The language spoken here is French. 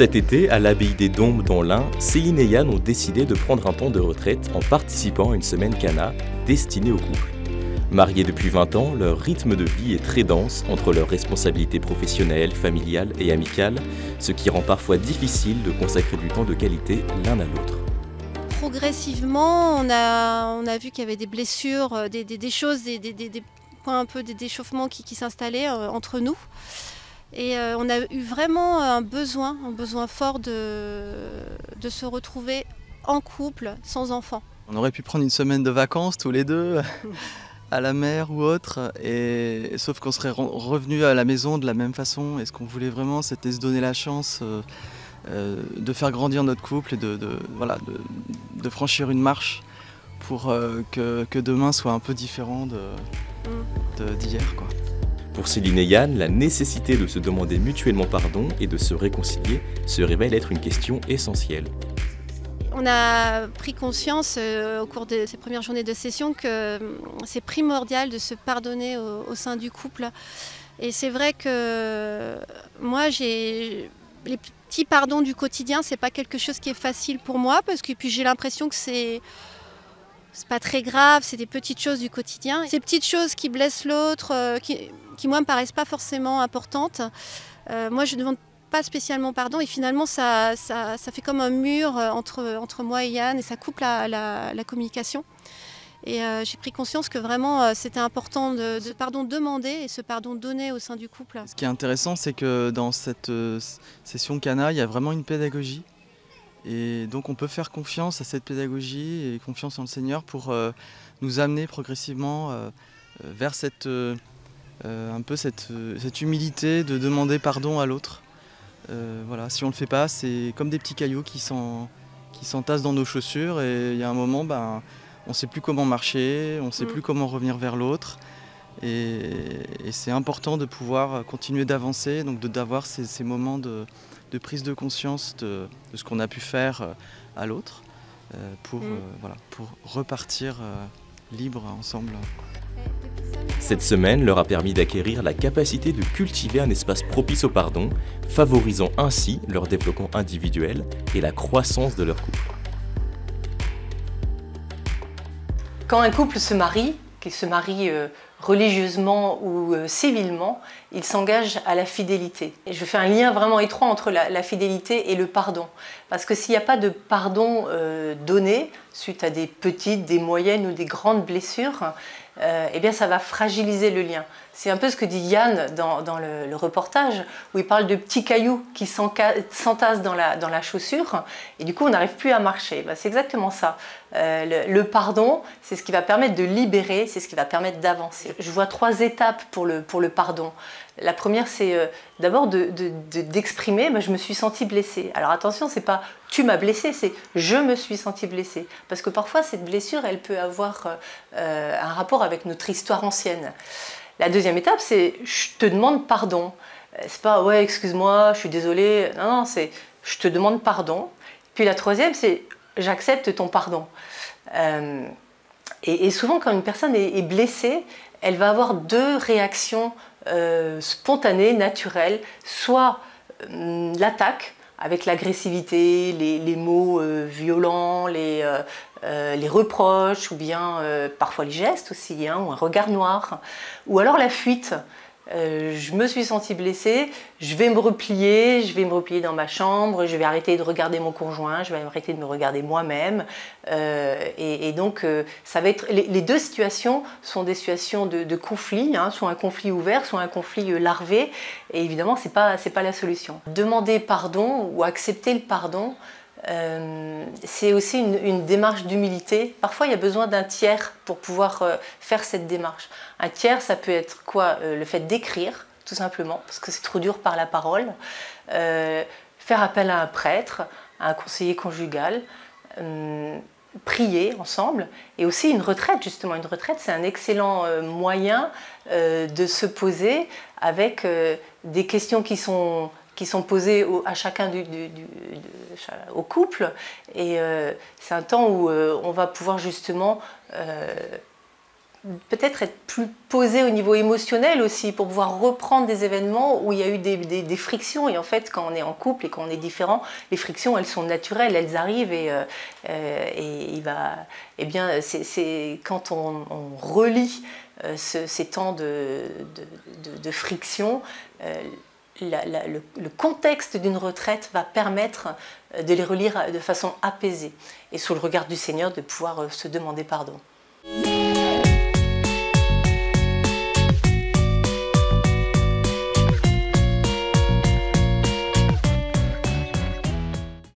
Cet été, à l'abbaye des Dombes dans l'Ain, Céline et Yann ont décidé de prendre un temps de retraite en participant à une semaine Cana destinée aux couples. Mariés depuis 20 ans, leur rythme de vie est très dense entre leurs responsabilités professionnelles, familiales et amicales, ce qui rend parfois difficile de consacrer du temps de qualité l'un à l'autre. Progressivement, on a vu qu'il y avait des blessures, des choses, des points un peu d'échauffement qui s'installaient entre nous. Et on a eu vraiment un besoin fort de se retrouver en couple, sans enfants. On aurait pu prendre une semaine de vacances tous les deux, à la mer ou autre, sauf qu'on serait revenus à la maison de la même façon. Et ce qu'on voulait vraiment, c'était se donner la chance de faire grandir notre couple et de franchir une marche pour que demain soit un peu différent d'hier, quoi. Pour Céline et Yann, la nécessité de se demander mutuellement pardon et de se réconcilier se révèle être une question essentielle. On a pris conscience au cours de ces premières journées de session que c'est primordial de se pardonner au sein du couple. Et c'est vrai que moi, les petits pardons du quotidien, c'est pas quelque chose qui est facile pour moi parce que puis j'ai l'impression que c'est pas très grave, c'est des petites choses du quotidien. Ces petites choses qui blessent l'autre, qui moi me paraissent pas forcément importantes. Moi je ne demande pas spécialement pardon et finalement ça fait comme un mur entre moi et Yann et ça coupe la communication. Et j'ai pris conscience que vraiment c'était important de ce pardon demander et ce pardon donné au sein du couple. Ce qui est intéressant, c'est que dans cette session Cana, il y a vraiment une pédagogie. Et donc on peut faire confiance à cette pédagogie et confiance en le Seigneur pour nous amener progressivement vers cette humilité de demander pardon à l'autre. Voilà, si on ne le fait pas, c'est comme des petits cailloux qui s'entassent dans nos chaussures et il y a un moment, on ne sait plus comment marcher, on ne sait plus comment revenir vers l'autre. Et c'est important de pouvoir continuer d'avancer, donc d'avoir ces moments de prise de conscience de ce qu'on a pu faire à l'autre pour repartir libre ensemble. Cette semaine leur a permis d'acquérir la capacité de cultiver un espace propice au pardon, favorisant ainsi leur développement individuel et la croissance de leur couple. Quand un couple se marie, qu'il se marie religieusement ou civilement, il s'engage à la fidélité. Et je fais un lien vraiment étroit entre la fidélité et le pardon. Parce que s'il n'y a pas de pardon donné, suite à des petites, des moyennes ou des grandes blessures, eh bien ça va fragiliser le lien. C'est un peu ce que dit Yann dans le reportage, où il parle de petits cailloux qui s'entassent dans la chaussure, et du coup on n'arrive plus à marcher. C'est exactement ça. Le pardon, c'est ce qui va permettre de libérer, c'est ce qui va permettre d'avancer. Je vois 3 étapes pour le pardon. La première, c'est d'abord d'exprimer je me suis sentie blessée. Alors attention, c'est pas tu m'as blessée, c'est je me suis sentie blessée. Parce que parfois, cette blessure, elle peut avoir un rapport avec notre histoire ancienne. La deuxième étape, c'est je te demande pardon. C'est pas ouais, excuse-moi, je suis désolée. Non, c'est je te demande pardon. Puis la troisième, c'est j'accepte ton pardon. Et souvent, quand une personne est blessée, elle va avoir 2 réactions spontanées, naturelles, soit l'attaque avec l'agressivité, les mots violents, les reproches, ou bien parfois les gestes aussi, ou un regard noir, ou alors la fuite. Je me suis sentie blessée, je vais me replier dans ma chambre, je vais arrêter de regarder mon conjoint, je vais arrêter de me regarder moi-même. Et donc, ça va être, les 2 situations sont des situations de conflit, soit un conflit ouvert, soit un conflit larvé. Et évidemment, c'est pas la solution. Demander pardon ou accepter le pardon, c'est aussi une démarche d'humilité. Parfois, il y a besoin d'un tiers pour pouvoir faire cette démarche. Un tiers, ça peut être quoi? Le fait d'écrire, tout simplement, parce que c'est trop dur par la parole. Faire appel à un prêtre, à un conseiller conjugal, prier ensemble. Et aussi une retraite, justement. Une retraite, c'est un excellent moyen de se poser avec des questions qui sont posées à chacun au couple, et c'est un temps où on va pouvoir justement peut-être être plus posé au niveau émotionnel aussi, pour pouvoir reprendre des événements où il y a eu des frictions. Et en fait, quand on est en couple et quand on est différent, les frictions, elles sont naturelles, elles arrivent. C'est quand on relie ces temps de friction, le contexte d'une retraite va permettre de les relire de façon apaisée et sous le regard du Seigneur de pouvoir se demander pardon.